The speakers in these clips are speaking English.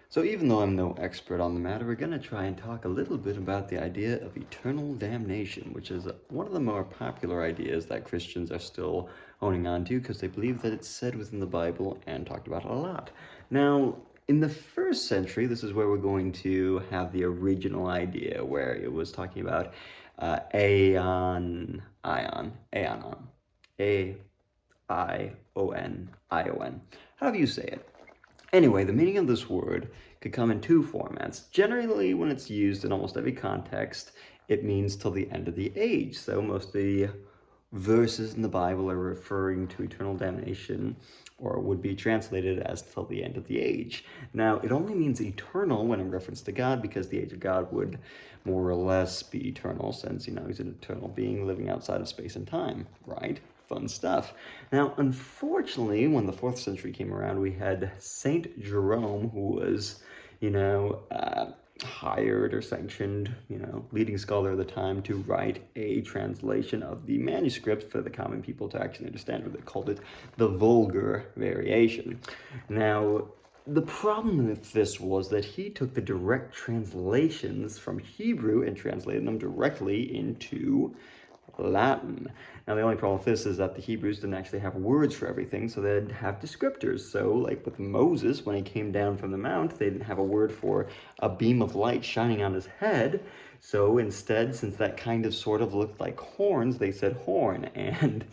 So even though I'm no expert on the matter, we're going to try and talk a little bit about the idea of eternal damnation, which is one of the more popular ideas that Christians are still honing on to because they believe that it's said within the Bible and talked about a lot. Now, in the first century, this is where we're going to have the original idea, where it was talking about aeon, aeon, A-I-O-N, however you say it. Anyway, the meaning of this word could come in two formats. Generally, when it's used in almost every context, it means till the end of the age. So most of the verses in the Bible are referring to eternal damnation, or would be translated as till the end of the age. Now, it only means eternal when in reference to God, because the age of God would more or less be eternal, since, he's an eternal being living outside of space and time, right? Fun stuff. Now, unfortunately, when the 4th century came around, we had Saint Jerome, who was, hired or sanctioned, leading scholar of the time, to write a translation of the manuscript for the common people to actually understand, what they called it the vulgar variation. Now, the problem with this was that he took the direct translations from Hebrew and translated them directly into Latin. Now, the only problem with this is that the Hebrews didn't actually have words for everything, so they'd have descriptors. So, like with Moses, when he came down from the mount, they didn't have a word for a beam of light shining on his head. So instead, since that kind of sort of looked like horns, they said horn. And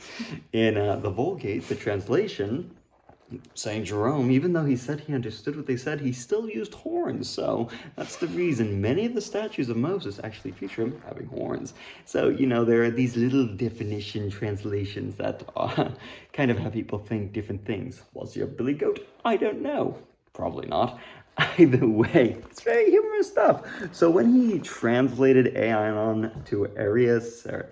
in the Vulgate, the translation, St. Jerome, even though he said he understood what they said, he still used horns. So that's the reason many of the statues of Moses actually feature him having horns. So, there are these little definition translations that kind of have people think different things. Was he a billy goat? I don't know. Probably not. Either way, it's very humorous stuff. So when he translated Aeon to Arius, or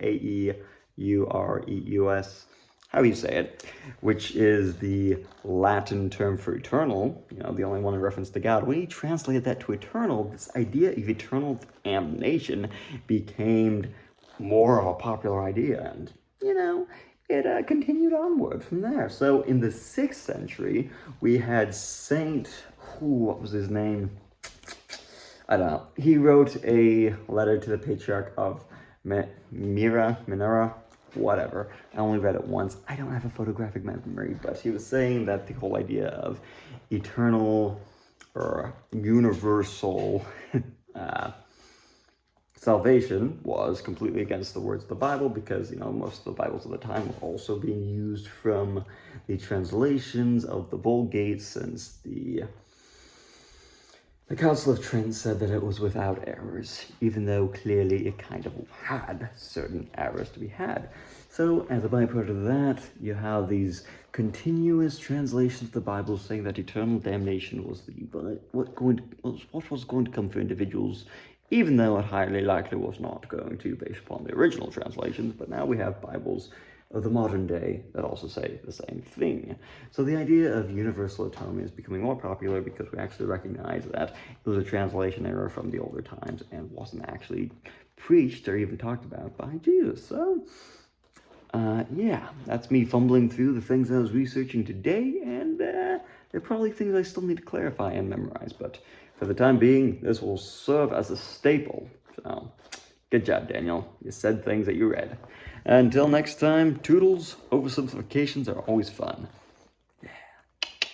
Aureus, how you say it, which is the Latin term for eternal, the only one in reference to God. When he translated that to eternal, this idea of eternal damnation became more of a popular idea, and, it continued onward from there. So in the 6th century, we had what was his name? I don't know. He wrote a letter to the Patriarch of Minera, whatever. I only read it once. I don't have a photographic memory, but he was saying that the whole idea of eternal or universal salvation was completely against the words of the Bible, because, most of the Bibles of the time were also being used from the translations of the Vulgate, since the Council of Trent said that it was without errors, even though clearly it kind of had certain errors to be had. So, as a byproduct of that, you have these continuous translations of the Bible saying that eternal damnation was what was going to come for individuals, even though it highly likely was not going to, based upon the original translations. But now we have Bibles of the modern day that also say the same thing. So the idea of universal atonement is becoming more popular because we actually recognize that it was a translation error from the older times and wasn't actually preached or even talked about by Jesus. So, yeah, that's me fumbling through the things I was researching today, and there are probably things I still need to clarify and memorize, but for the time being, this will serve as a staple. So, good job, Daniel. You said things that you read. Until next time, toodles, oversimplifications are always fun.